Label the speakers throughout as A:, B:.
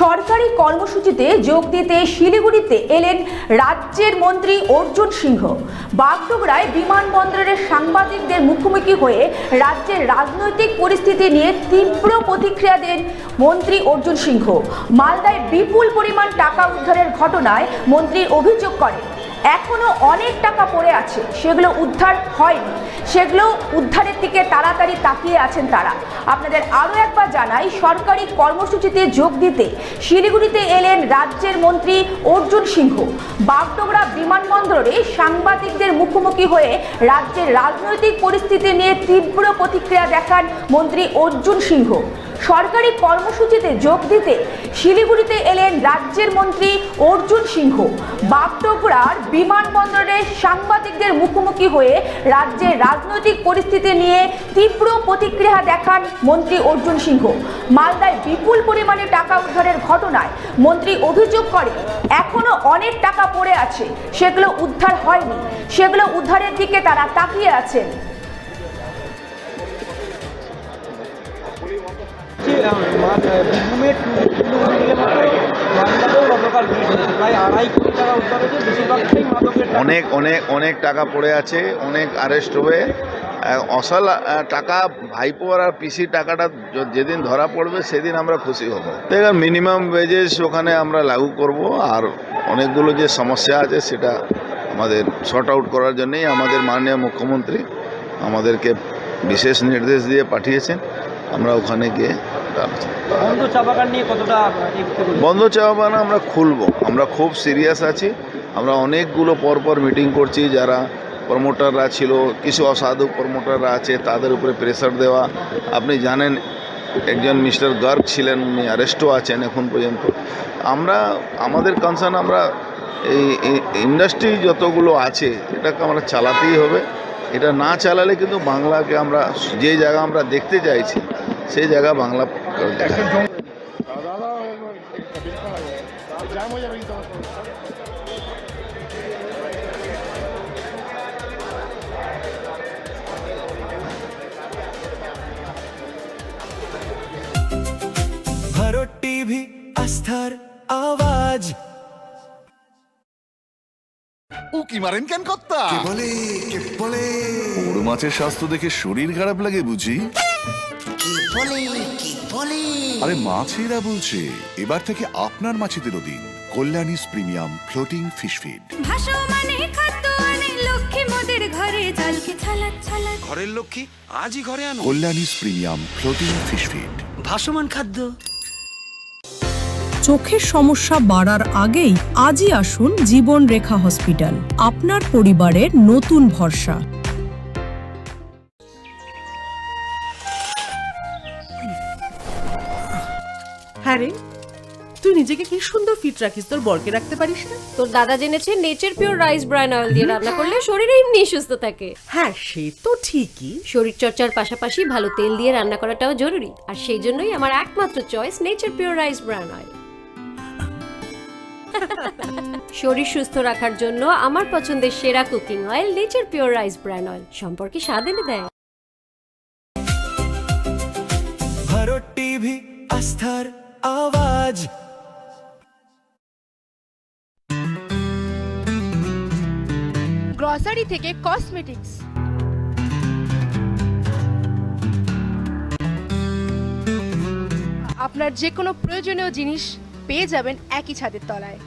A: সরকারি কর্মসূচিতে যোগ দিতে শিলিগুড়িতে এলেন রাজ্যের মন্ত্রী অর্জুন সিংহ। বাগডোগরায় বিমানবন্দরের সাংবাদিকদের মুখোমুখি হয়ে রাজ্যের রাজনৈতিক পরিস্থিতি নিয়ে তীব্র প্রতিক্রিয়া দেন মন্ত্রী অর্জুন সিংহ। মালদায় বিপুল পরিমাণ টাকা উদ্ধারের ঘটনায় মন্ত্রী অভিযোগ করেন এখনো অনেক টাকা পড়ে আছে, সেগুলো উদ্ধার হয়নি, সেগুলো উদ্ধারের দিকে তাড়াতাড়ি তাকিয়ে আছেন তারা। আপনাদের আরও একবার জানাই, সরকারি কর্মসূচিতে যোগ দিতে শিলিগুড়িতে এলেন রাজ্যের মন্ত্রী অর্জুন সিংহ। বাগডোগরা বিমানবন্দরে সাংবাদিকদের মুখোমুখি হয়ে রাজ্যের রাজনৈতিক পরিস্থিতি নিয়ে তীব্র প্রতিক্রিয়া দেখান মন্ত্রী অর্জুন সিংহ। সরকারি কর্মসূচিতে যোগ দিতে শিলিগুড়িতে এলেন রাজ্যের মন্ত্রী অর্জুন সিংহ। বাগডোগরার বিমানবন্দরে সাংবাদিকদের মুখোমুখি হয়ে রাজ্যের রাজনৈতিক পরিস্থিতি নিয়ে তীব্র প্রতিক্রিয়া দেখান মন্ত্রী অর্জুন সিংহ। মালদায় বিপুল পরিমাণে টাকা উদ্ধারের ঘটনায় মন্ত্রী অভিযোগ করেন এখনো অনেক টাকা পড়ে আছে, সেগুলো উদ্ধার হয়নি, সেগুলো উদ্ধারের দিকে তারা তাকিয়ে আছেন।
B: অনেক অনেক অনেক টাকা পড়ে আছে, অনেক আরেস্ট হয়ে অসল টাকা ভাইপোর আর পিসির টাকাটা যেদিন ধরা পড়বে সেদিন আমরা খুশি হব। দেখুন, মিনিমাম ওয়েজেস ওখানে আমরা লাগু করব, আর অনেকগুলো যে সমস্যা আছে সেটা আমাদের শর্ট আউট করার জন্যই আমাদের মাননীয় মুখ্যমন্ত্রী আমাদেরকে বিশেষ নির্দেশ দিয়ে পাঠিয়েছেন। আমরা ওখানে গিয়ে
C: বন্ধ চা বাগান নিয়ে কতটা
B: বন্ধ চা বাগান আমরা খুলব, আমরা খুব সিরিয়াস আছি। আমরা অনেকগুলো পরপর মিটিং করছি, যারা প্রমোটাররা ছিল, কিছু অসাধু প্রমোটাররা আছে, তাদের উপরে প্রেসার দেওয়া। আপনি জানেন একজন মিস্টার গার্গ ছিলেন, উনি অ্যারেস্টও আছেন এখন পর্যন্ত। আমরা আমাদের কনসার্ন, আমরা এই ইন্ডাস্ট্রি যতগুলো আছে এটাকে আমরা চালাতেই হবে। এটা না চালালে কিন্তু বাংলাকে আমরা যে জায়গা আমরা দেখতে চাইছি সেই জায়গা বাংলা
D: ভারত টিভি, আস্থার আওয়াজ।
E: উকি মারেন কেন কর্তা?
D: কে বলে কে বলে
E: বড় মাছের স্বাস্থ্য দেখে শরীর খারাপ লাগে বুঝি?
D: কে বলে কে বলে
E: আরে মাছেরা বলছে, এবার থেকে আপনার মাছেদেরও দিন কল্যাণীস প্রিমিয়াম ফ্লোটিং ফিশ ফিড।
F: ভাসমানে খাদ্য আনে লক্ষ্মী মোদের ঘরে, জলকে ছালাত ছালাত।
G: ঘরের লক্ষ্মী আজই ঘরে আনো
E: কল্যাণীস প্রিমিয়াম ফ্লোটিং ফিশ ফিড।
G: ভাসমান খাদ্য।
H: চোখের সমস্যা বাড়ার আগেই আজই আসুন জীবন রেখা হসপিটাল, আপনার পরিবারের নতুন ভরসা।
I: হ্যাঁ রে, তুই নিজেকে কি সুন্দর ফিট রাখিস, তোর বরকে রাখতে পারিস না?
F: তোর দাদা জেনেছে nature pure rice bran oil দিয়ে রান্না করলে শরীর এমনি সুস্থ থাকে।
I: হ্যাঁ, সে তো ঠিকই।
F: শরীর চর্চার পাশাপাশি ভালো তেল দিয়ে রান্না করাটাও জরুরি, আর সেই জন্যই আমার একমাত্র choice nature pure rice bran oil. শরীর সুস্থ রাখার জন্য আমার পছন্দের সেরা cooking oil nature pure rice bran oil, সম্পর্কে স্বাদ এনে দেয়।
D: ভারত টিভি, আস্থার আওয়াজ।
J: গ্রসারি থেকে কসমেটিক্স, আপনার যে কোনো প্রয়োজনীয় জিনিস পেয়ে যাবেন একই ছাদের তলায়।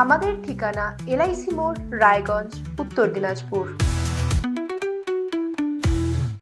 K: আমাদের ঠিকানা LIC মোড়, রায়গঞ্জ, উত্তর দিনাজপুর।